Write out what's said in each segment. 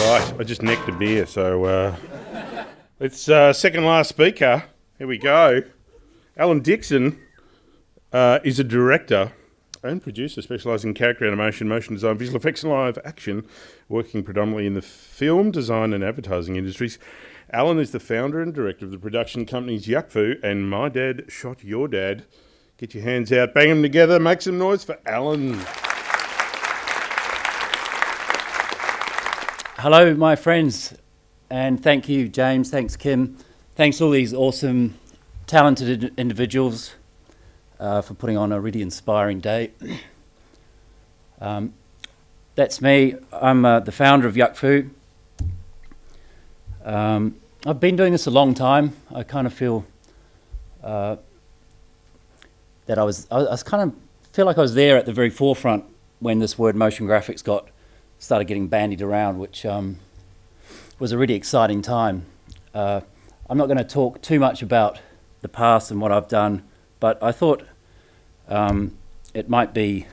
Right, I just necked a beer, so it's second last speaker. Here we go. Alan Dickson is a director and producer specialising in character animation, motion design, visual effects and live action, working predominantly in the film, design and advertising industries. Alan is the founder and director of the production companies Yukfoo and My Dad Shot Your Dad. Get your hands out, bang them together, make some noise for Alan. Hello, my friends, and thank you, James. Thanks, Kim. Thanks all these awesome, talented individuals for putting on a really inspiring day. That's me. I'm the founder of Yukfoo. I've been doing this a long time. I kind of feel that I was kind of feel like I was there at the very forefront when this word motion graphics started getting bandied around, which was a really exciting time. I'm not going to talk too much about the past and what I've done, but I thought it might be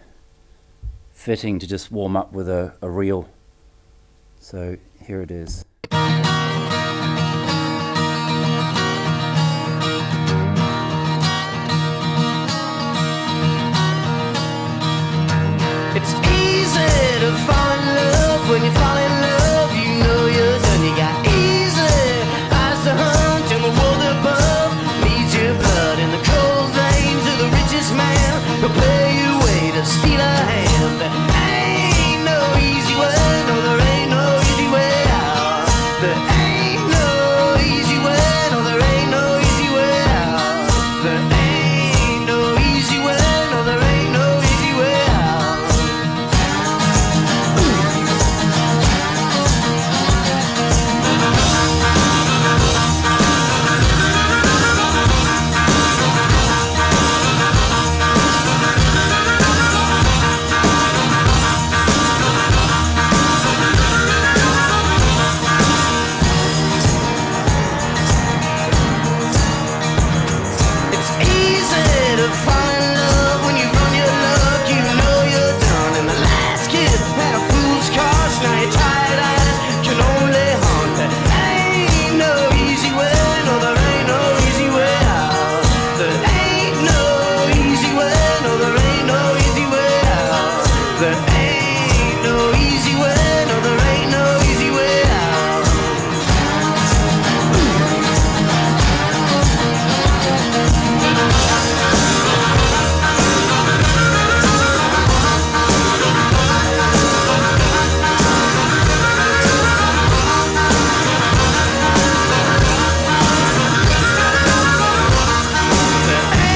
fitting to just warm up with a reel. So here it is. It's easy to fall in love. When you fall in love, you know you're done. You got easy eyes to hunt, and the world above needs your blood. In the cold veins of the richest man, he'll pay you way to steal a hand. There ain't no easy way, no, there ain't no easy way out. There ain't no easy way, no, there ain't no easy way out. There ain't no easy way, no, there ain't no easy way out. It's easy to fall in love. When you run your luck, you know you're done. And the last kid had a fool's cause. Now your tired eyes can only haunt. There ain't no easy way, no, there ain't no easy way out. There ain't no easy way, no, there ain't no easy way out. There ain't no easy way, no, there ain't no easy way out. There ain't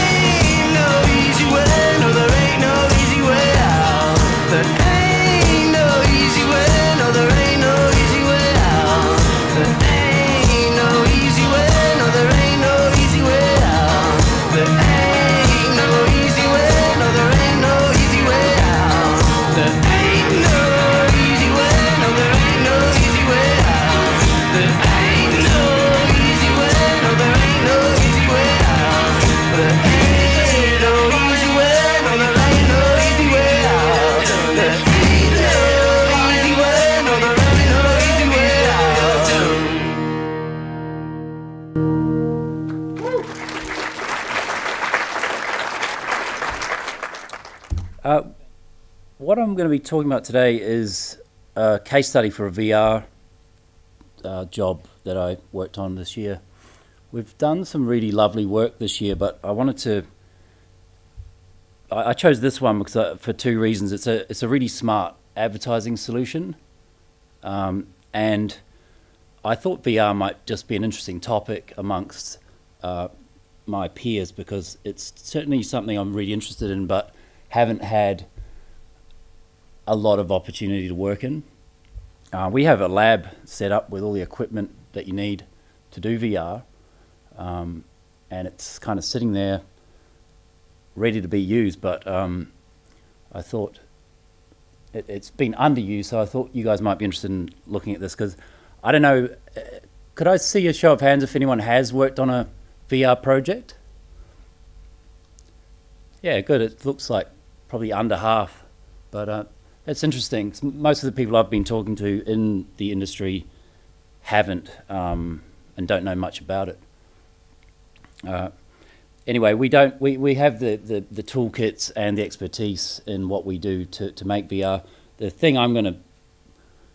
no easy way, no, there ain't no easy way out. There ain't no easy way, no, there ain't no easy way out. There ain't no easy way, no, there ain't no easy way out. There ain't no easy way, no, there ain't no easy way out. There ain't no easy way, no, there ain't no easy way out. There ain't no easy way, no, there ain't no easy way out. There ain't no easy way, no, there ain't no easy way out. There ain't no easy way, no, there ain't no easy way out. What I'm going to be talking about today is a case study for a VR job that I worked on this year. We've done some really lovely work this year, but I wanted to. I chose this one because for two reasons. It's a really smart advertising solution, and I thought VR might just be an interesting topic amongst my peers because it's certainly something I'm really interested in, but haven't had a lot of opportunity to work in. We have a lab set up with all the equipment that you need to do VR, and it's kind of sitting there ready to be used, but I thought it's been underused, so I thought you guys might be interested in looking at this because I don't know, could I see a show of hands if anyone has worked on a VR project? Yeah, good. It looks like probably under half, but It's interesting. Most of the people I've been talking to in the industry haven't and don't know much about it. Anyway, we have the toolkits and the expertise in what we do to make VR. The thing I'm going to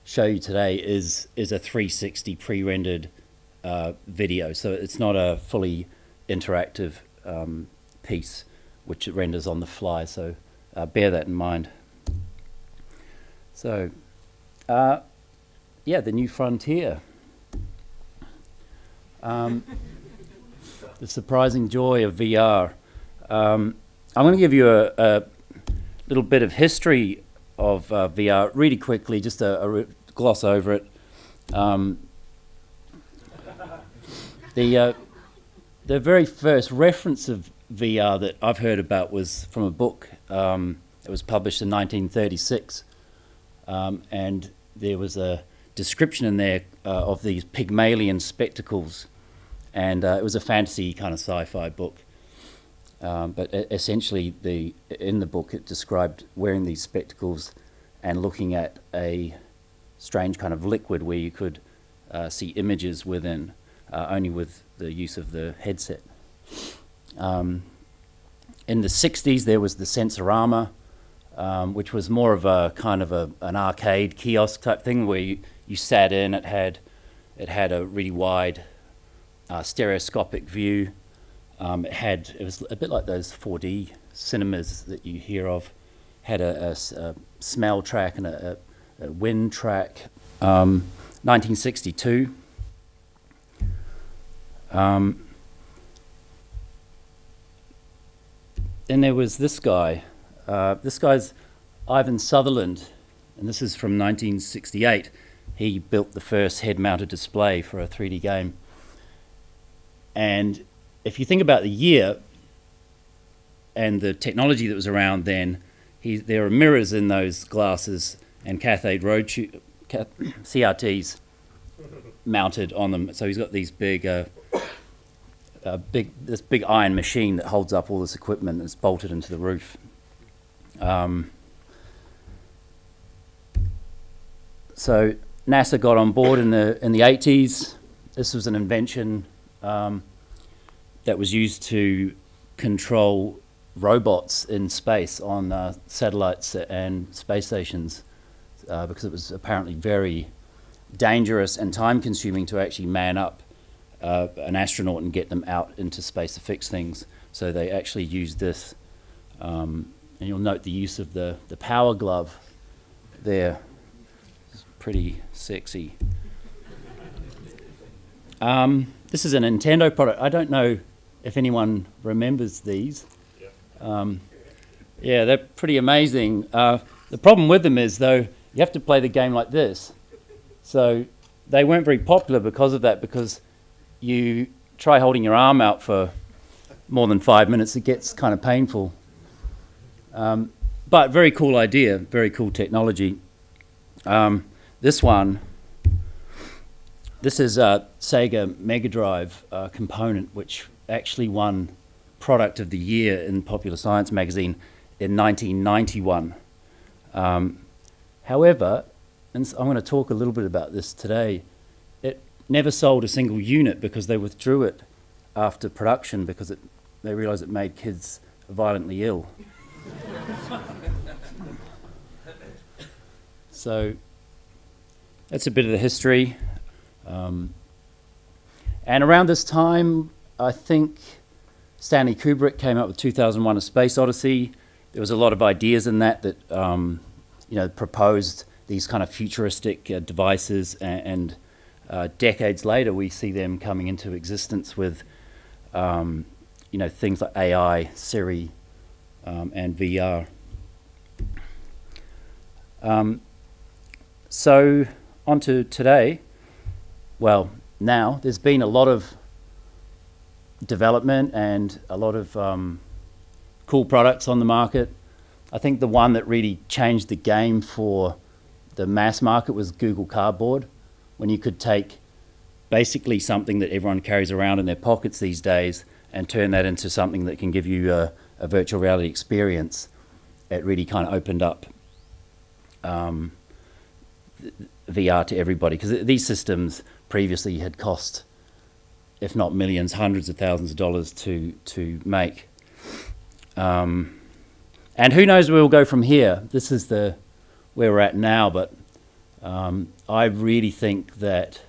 show you today is a 360 pre-rendered video, so it's not a fully interactive piece which it renders on the fly, so bear that in mind. So, yeah, the new frontier. The surprising joy of VR. I'm going to give you a little bit of history of VR really quickly, just a gloss over it. The very first reference of VR that I've heard about was from a book that was published in 1936, and there was a description in there of these Pygmalion spectacles, and it was a fantasy kind of sci-fi book. But essentially, in the book, it described wearing these spectacles and looking at a strange kind of liquid where you could see images within, only with the use of the headset. In the 60s, there was the Sensorama, which was more of a kind of an arcade kiosk type thing where you sat in. It had a really wide stereoscopic view. It was a bit like those 4D cinemas that you hear of. Had a smell track and a wind track. 1962. Then there was this guy. This guy's Ivan Sutherland, and this is from 1968. He built the first head-mounted display for a 3D game. And if you think about the year and the technology that was around then, there are mirrors in those glasses and cathode road CRTs mounted on them. So he's got these this big iron machine that holds up all this equipment that's bolted into the roof. So NASA got on board in the 80s. This was an invention that was used to control robots in space on satellites and space stations because it was apparently very dangerous and time-consuming to actually man up an astronaut and get them out into space to fix things. So they actually used this, and you'll note the use of the power glove there. It's pretty sexy. This is a Nintendo product. I don't know if anyone remembers these. Yeah, they're pretty amazing. The problem with them is, though, you have to play the game like this. So they weren't very popular because of that, because you try holding your arm out for more than 5 minutes, it gets kind of painful. But very cool idea, very cool technology. This is a Sega Mega Drive component, which actually won Product of the Year in Popular Science magazine in 1991. However, and I'm going to talk a little bit about this today, it never sold a single unit because they withdrew it after production because they realized it made kids violently ill. So that's a bit of the history. And around this time, I think Stanley Kubrick came up with 2001: A Space Odyssey. There was a lot of ideas in that proposed these kind of futuristic devices, and decades later we see them coming into existence with things like AI, Siri, and VR. So on to today. Well, now there's been a lot of development and a lot of cool products on the market. I think the one that really changed the game for the mass market was Google Cardboard, when you could take basically something that everyone carries around in their pockets these days and turn that into something that can give you a virtual reality experience. It really kind of opened up VR to everybody, because these systems previously had cost, if not millions, hundreds of thousands of dollars to make. And who knows where we'll go from here. This is where we're at now, but I really think that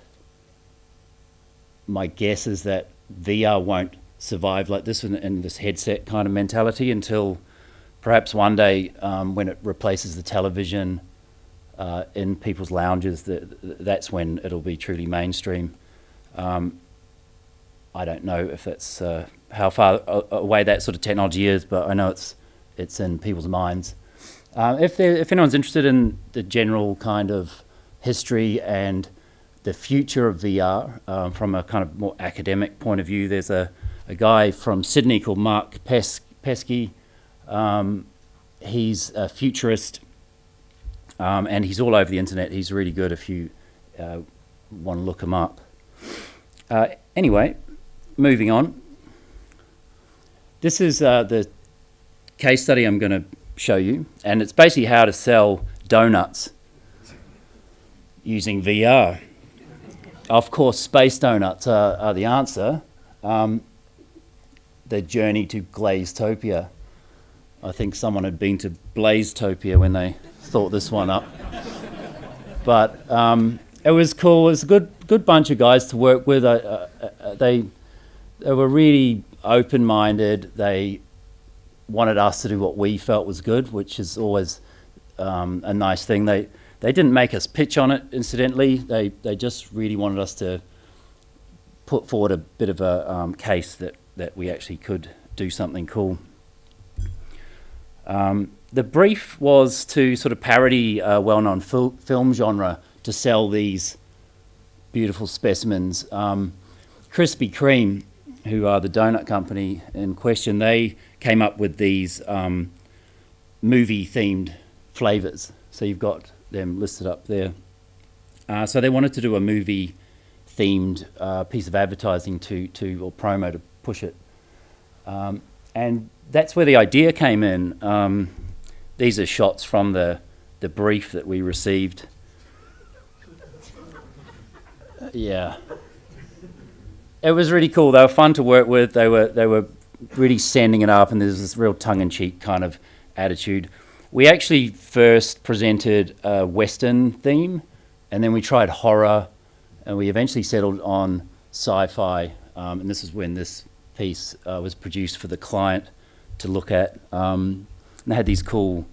my guess is that VR won't survive like this in this headset kind of mentality until perhaps one day when it replaces the television in people's lounges. That's when it'll be truly mainstream. I don't know if that's how far away that sort of technology is, but I know it's in people's minds. If anyone's interested in the general kind of history and the future of VR from a kind of more academic point of view, there's a guy from Sydney called Mark Pesky. He's a futurist, and he's all over the internet. He's really good if you want to look him up. Anyway, moving on. This is the case study I'm going to show you, and it's basically how to sell donuts using VR. Of course, space donuts are the answer. The journey to Glazetopia. I think someone had been to Blazetopia when they thought this one up. But it was cool. It was a good bunch of guys to work with. They were really open-minded. They wanted us to do what we felt was good, which is always a nice thing. They didn't make us pitch on it, incidentally. They just really wanted us to put forward a bit of a case that we actually could do something cool. The brief was to sort of parody a well-known film genre to sell these beautiful specimens. Krispy Kreme, who are the donut company in question, they came up with these movie-themed flavors. So you've got them listed up there. So they wanted to do a movie-themed piece of advertising or promo to push it. And that's where the idea came in. These are shots from the brief that we received. Yeah. It was really cool. They were fun to work with. They were really sending it up, and there's this real tongue-in-cheek kind of attitude. We actually first presented a Western theme, and then we tried horror, and we eventually settled on sci-fi. And this is when this piece was produced for the client to look at. And they had these cool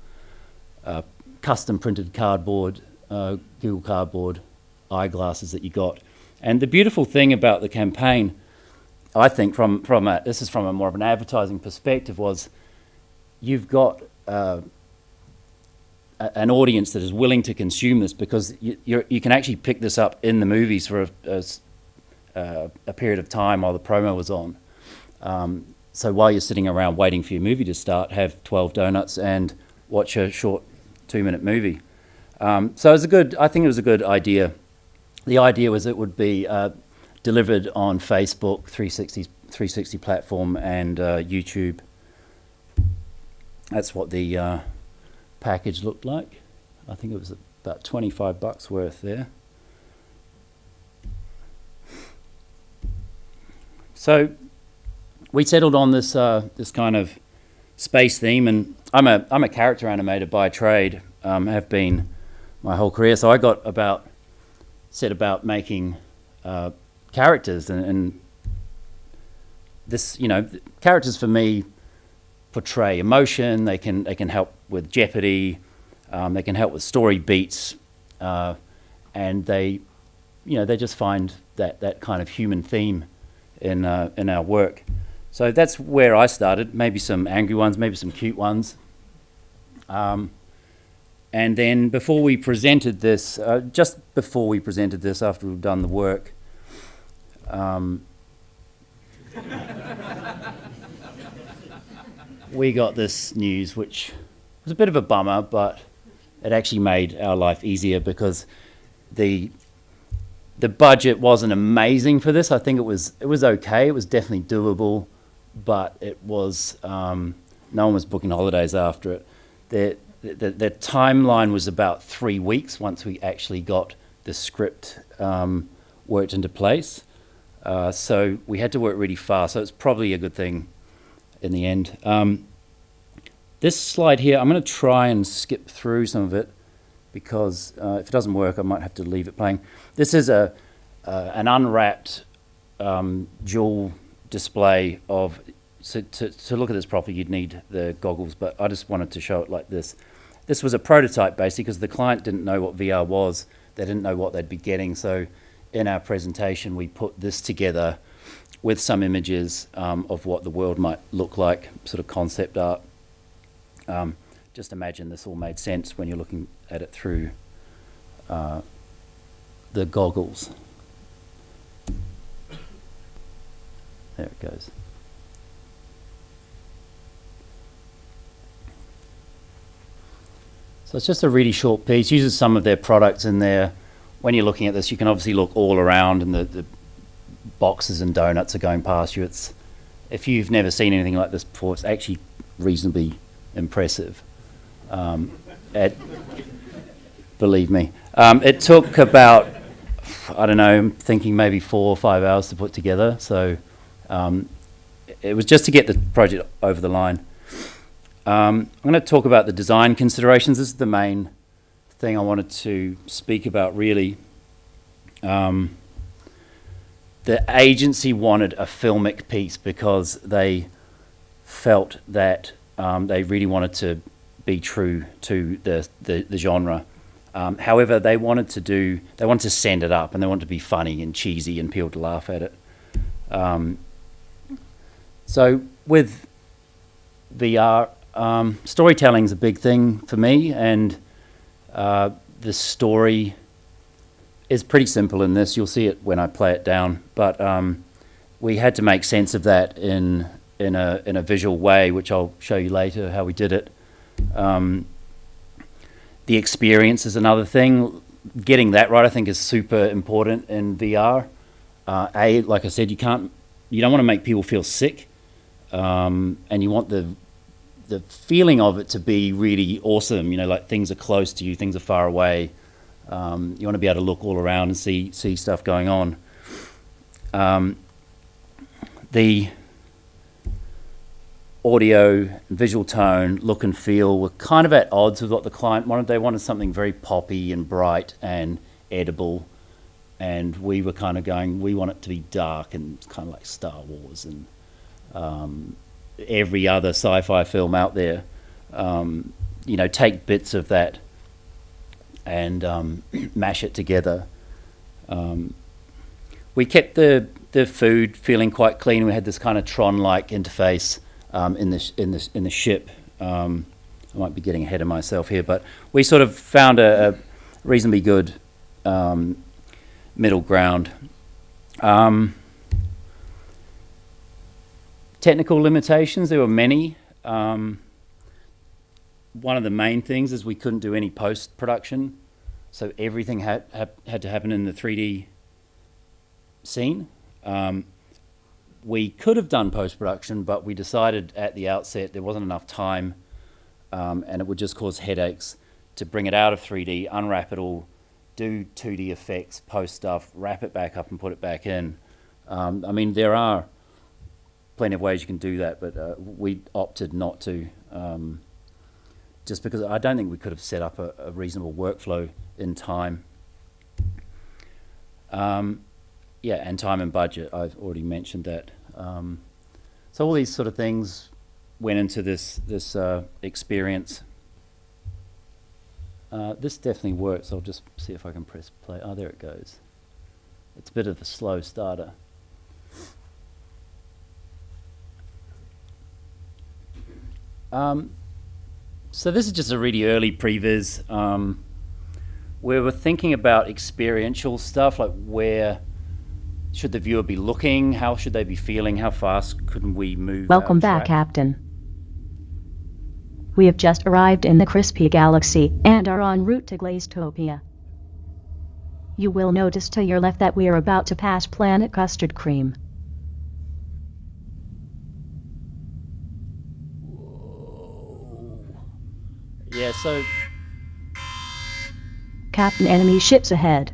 custom-printed cardboard, Google Cardboard eyeglasses that you got. And the beautiful thing about the campaign, I think, this is from a more of an advertising perspective, was you've got an audience that is willing to consume this, because you can actually pick this up in the movies for a period of time while the promo was on. So while you're sitting around waiting for your movie to start, have 12 donuts and watch a short 2-minute movie. So I think it was a good idea. The idea was it would be delivered on Facebook, 360 platform, and YouTube. That's what the package looked like. I think it was about $25 worth there. So we settled on this kind of space theme, and I'm a character animator by trade. Have been my whole career. So I set about making characters, and this, characters for me portray emotion. They can help with jeopardy. They can help with story beats, and they just find that kind of human theme in our work. So that's where I started. Maybe some angry ones, maybe some cute ones. And then before we presented this, after we've done the work, we got this news, which was a bit of a bummer, but it actually made our life easier, because the budget wasn't amazing for this. I think it was okay. It was definitely doable, but it was no one was booking holidays after it. the timeline was about 3 weeks once we actually got the script worked into place. So we had to work really fast. So it's probably a good thing in the end. This slide here, I'm going to try and skip through some of it because if it doesn't work, I might have to leave it playing. This is an unwrapped dual display of. So to look at this properly, you'd need the goggles, but I just wanted to show it like this. This was a prototype, basically, because the client didn't know what VR was. They didn't know what they'd be getting. So in our presentation, we put this together with some images of what the world might look like, sort of concept art. Just imagine this all made sense when you're looking at it through the goggles. There it goes. So it's just a really short piece. Uses some of their products in there. When you're looking at this, you can obviously look all around, and the boxes and donuts are going past you. It's, if you've never seen anything like this before, it's actually reasonably impressive. Believe me. It took about, I don't know, I'm thinking maybe 4 or 5 hours to put together. So it was just to get the project over the line. I'm going to talk about the design considerations. This is the main thing I wanted to speak about, really. The agency wanted a filmic piece because they felt that they really wanted to be true to the genre. However, they wanted to send it up, and they wanted to be funny and cheesy and people to laugh at it. So with VR, storytelling's a big thing for me, and the story is pretty simple in this. You'll see it when I play it down, but we had to make sense of that in a visual way, which I'll show you later how we did it. The experience is another thing. Getting that right, I think, is super important in VR. Like I said, you don't want to make people feel sick, and you want the feeling of it to be really awesome. You know, like things are close to you, things are far away. You want to be able to look all around and see stuff going on. The audio, visual tone, look and feel were kind of at odds with what the client wanted. They wanted something very poppy and bright and edible, and we were kind of going, we want it to be dark and kind of like Star Wars and every other sci-fi film out there. Take bits of that and mash it together. We kept the food feeling quite clean. We had this kind of Tron-like interface in the ship. I might be getting ahead of myself here, but we sort of found a reasonably good middle ground. Technical limitations, there were many. One of the main things is we couldn't do any post-production, so everything had to happen in the 3D scene. We could have done post-production, but we decided at the outset there wasn't enough time, and it would just cause headaches to bring it out of 3D, unwrap it all, do 2D effects, post stuff, wrap it back up and put it back in. There are plenty of ways you can do that, but we opted not to, just because I don't think we could have set up a reasonable workflow in time. And time and budget, I've already mentioned that. So all these sort of things went into this experience. This definitely works. I'll just see if I can press play. Oh, there it goes. It's a bit of a slow starter. So this is just a really early previs. Where we're thinking about experiential stuff, like where should the viewer be looking? How should they be feeling? How fast could we move? Welcome back, Captain. We have just arrived in the Krispy Galaxy and are en route to Glazetopia. You will notice to your left that we are about to pass Planet Custard Cream. Yeah, Yeah, so Captain, enemy ships ahead.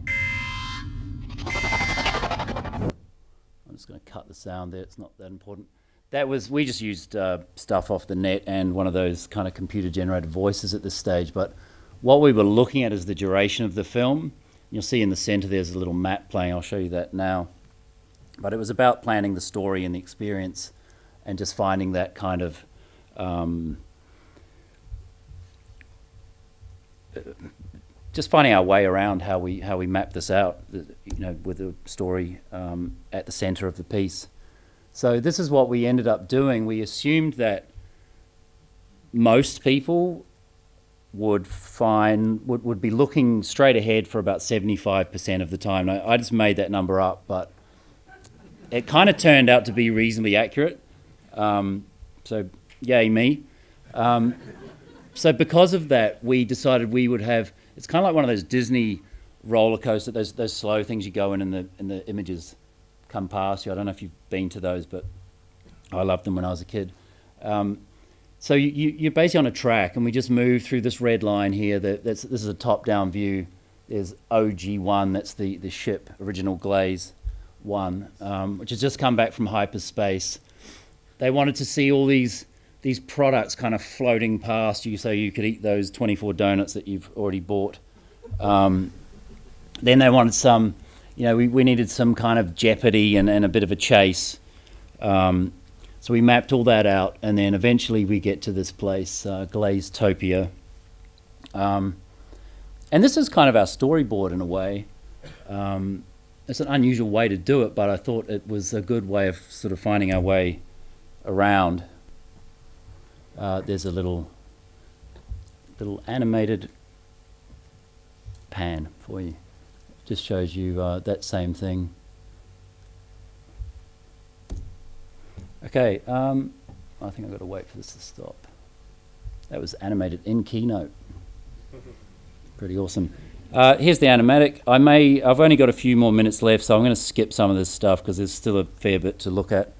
I'm just going to cut the sound there. It's not that important. We just used stuff off the net and one of those kind of computer-generated voices at this stage. But what we were looking at is the duration of the film. You'll see in the center there's a little map playing. I'll show you that now. But it was about planning the story and the experience and just finding that kind of just finding our way around how we map this out, with the story at the center of the piece. So this is what we ended up doing. We assumed that most people would be looking straight ahead for about 75% of the time. Now, I just made that number up, but it kind of turned out to be reasonably accurate. So yay me. So because of that, we decided we would have. It's kind of like one of those Disney roller coasters, those slow things you go in the images come past you. I don't know if you've been to those, but I loved them when I was a kid. So you're basically on a track, and we just move through this red line here. This is a top-down view. There's OG1, that's the ship, original Glaze 1, which has just come back from hyperspace. They wanted to see all these products kind of floating past you so you could eat those 24 donuts that you've already bought. Then they wanted some, we needed some kind of jeopardy and a bit of a chase. So we mapped all that out, and then eventually we get to this place, Glazetopia. And this is kind of our storyboard in a way. It's an unusual way to do it, but I thought it was a good way of sort of finding our way around. There's a little animated pan for you. Just shows you that same thing. Okay, I think I've got to wait for this to stop. That was animated in Keynote. Pretty awesome. Here's the animatic. I've only got a few more minutes left, so I'm going to skip some of this stuff because there's still a fair bit to look at.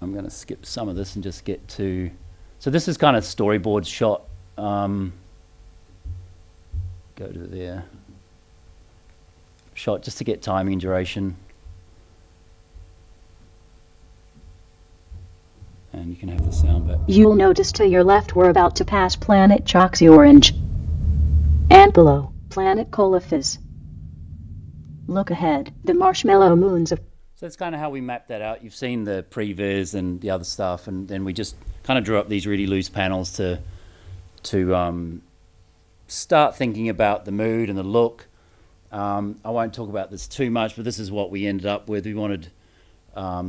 I'm going to skip some of this and just get to... So this is kind of storyboard shot. Go to there. Shot just to get timing and duration. And you can have the sound back. You'll notice to your left we're about to pass planet Choxy Orange. And below, planet Colifis. Look ahead, the marshmallow moons of... So that's kind of how we mapped that out. You've seen the previs and the other stuff, and then we just kind of drew up these really loose panels to start thinking about the mood and the look. I won't talk about this too much, but this is what we ended up with. We wanted, a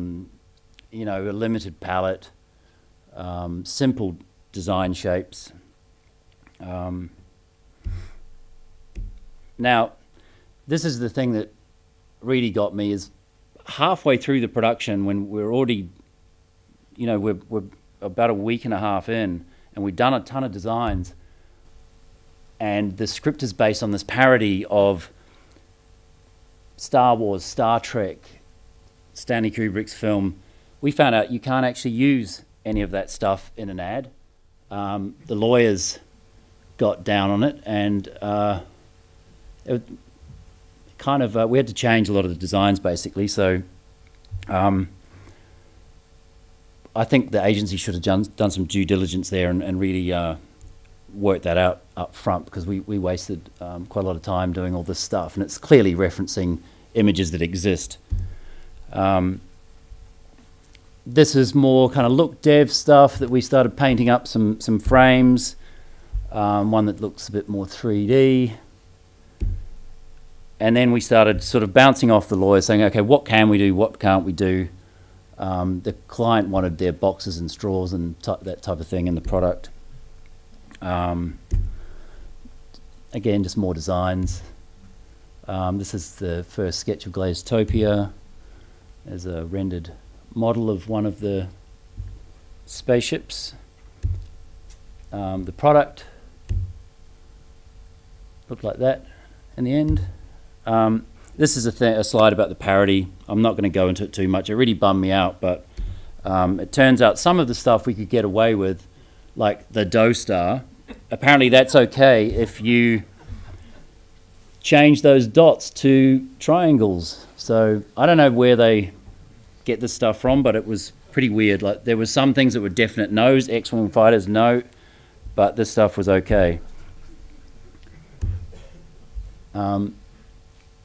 limited palette, simple design shapes. Now, this is the thing that really got me is halfway through the production when we're already, we're about a week and a half in, and we've done a ton of designs, and the script is based on this parody of Star Wars, Star Trek, Stanley Kubrick's film. We found out you can't actually use any of that stuff in an ad. The lawyers got down on it, and we had to change a lot of the designs basically. So I think the agency should have done some due diligence there and really worked that out up front, because we wasted quite a lot of time doing all this stuff, and it's clearly referencing images that exist. This is more kind of look dev stuff that we started painting up some frames, one that looks a bit more 3D. And then we started sort of bouncing off the lawyers saying, okay, what can we do, what can't we do? The client wanted their boxes and straws and that type of thing in the product. Again, just more designs. This is the first sketch of Glazetopia. There's a rendered model of one of the spaceships. The product looked like that in the end. This is a slide about the parody. I'm not going to go into it too much. It really bummed me out, but It turns out some of the stuff we could get away with, like the dough star. Apparently that's okay if you change those dots to triangles. So I don't know where they get this stuff from, but it was pretty weird. Like there were some things that were definite no's, X-Wing fighters no, but this stuff was okay.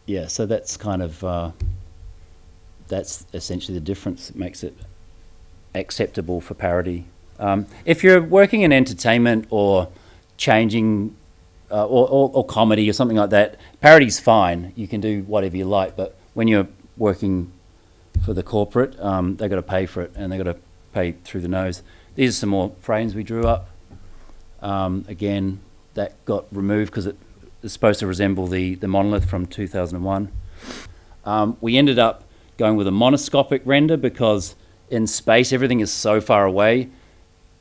Yeah, so that's kind of, that's essentially the difference that makes it acceptable for parody. If you're working in entertainment or changing or comedy or something like that, parody's fine. You can do whatever you like, but when you're working for the corporate, they've got to pay for it, and they've got to pay through the nose. These are some more frames we drew up. Again, that got removed because it is supposed to resemble the monolith from 2001. We ended up going with a monoscopic render because in space everything is so far away.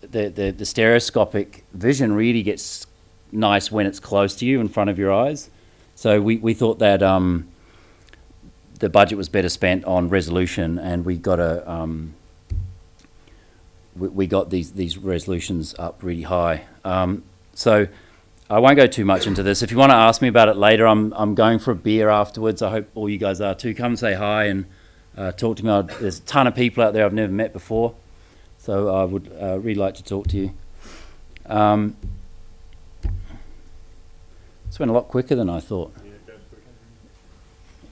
The stereoscopic vision really gets nice when it's close to you, in front of your eyes. So we thought that the budget was better spent on resolution, and we got we got these resolutions up really high. So I won't go too much into this. If you want to ask me about it later, I'm going for a beer afterwards. I hope all you guys are too. Come say hi and talk to me. There's a ton of people out there I've never met before, so I would really like to talk to you. This went a lot quicker than I thought.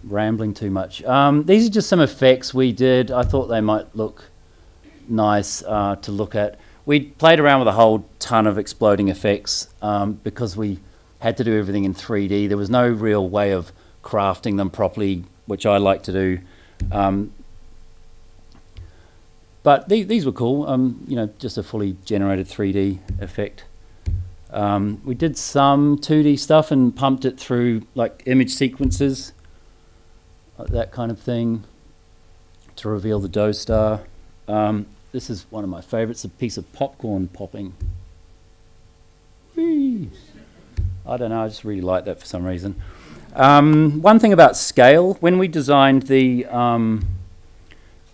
Rambling too much. These are just some effects we did. I thought they might look nice to look at. We played around with a whole ton of exploding effects because we had to do everything in 3D. There was no real way of crafting them properly, which I like to do. But these were cool. You know, just a fully generated 3D effect. We did some 2D stuff and pumped it through like image sequences, like that kind of thing, to reveal the dough star. This is one of my favorites, a piece of popcorn popping. Whee! I don't know, I just really like that for some reason. One thing about scale, when we designed the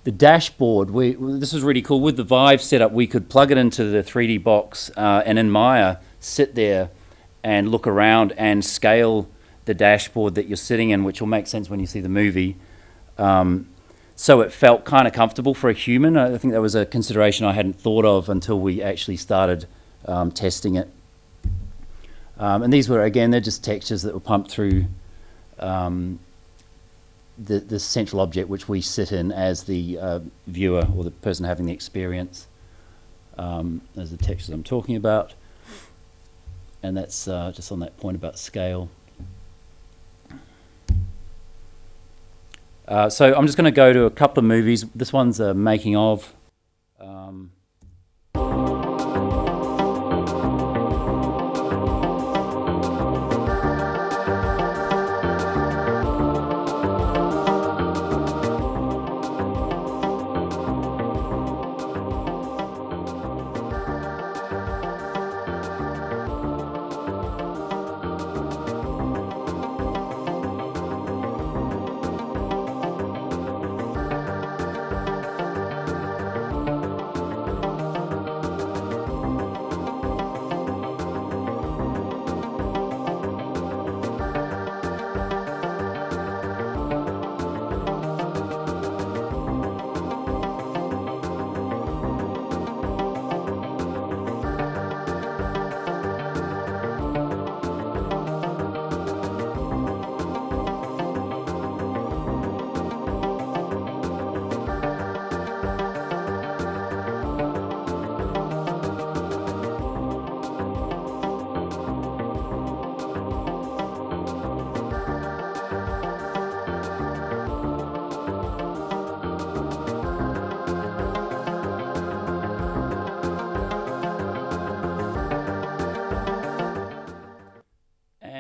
dashboard, this was really cool. With the Vive setup, we could plug it into the 3D box and in Maya, sit there and look around and scale the dashboard that you're sitting in, which will make sense when you see the movie. So it felt kind of comfortable for a human. I think that was a consideration I hadn't thought of until we actually started testing it. And these were, again, they're just textures that were pumped through the central object which we sit in as the viewer or the person having the experience. Those are the textures I'm talking about. And that's just on that point about scale. So I'm just going to go to a couple of movies. This one's a making of.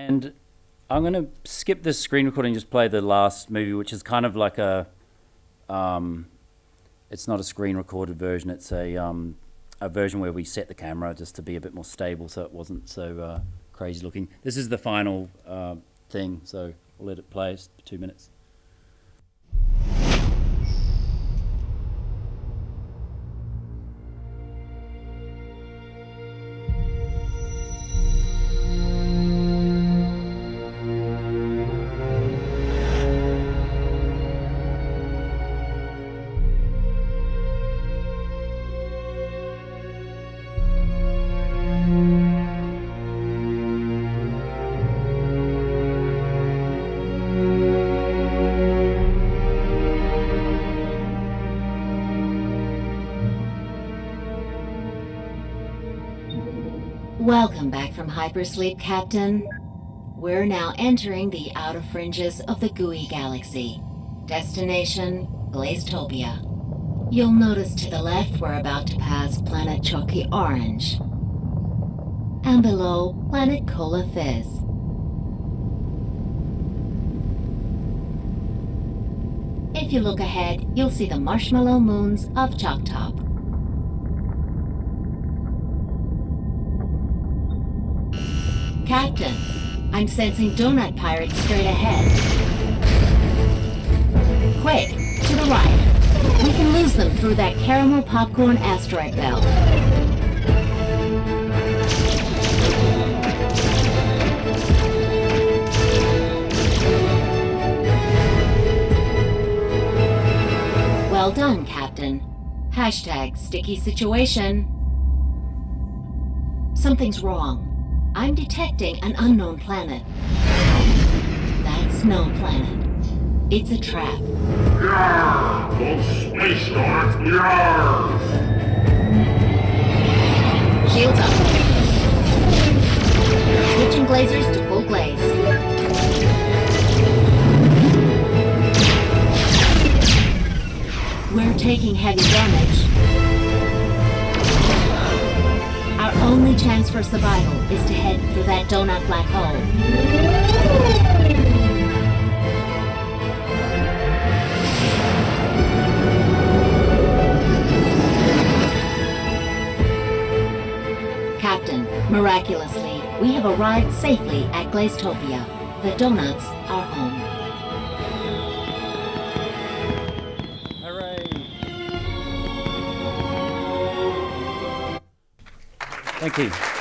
And I'm going to skip this screen recording and just play the last movie, which is kind of like a, it's not a screen recorded version, it's a version where we set the camera just to be a bit more stable so it wasn't so crazy looking. This is the final thing, so we'll let it play. It's 2 minutes. from hypersleep, Captain. We're now entering the outer fringes of the gooey galaxy. Destination, Glazetopia. You'll notice to the left we're about to pass planet Chalky Orange. And below, planet Cola Fizz. If you look ahead, you'll see the marshmallow moons of Chalk Top. Captain, I'm sensing donut pirates straight ahead. Quick, to the right. We can lose them through that caramel popcorn asteroid belt. Well done, Captain. Hashtag sticky situation. Something's wrong. I'm detecting an unknown planet. That's no planet. It's a trap. Yarr! Those space dogs, yarr! Shields up. Switching glazers to full glaze. We're taking heavy damage. Our only chance for survival is to head through that donut black hole. Captain, miraculously, we have arrived safely at Glazetopia. The donuts are home. Thank you.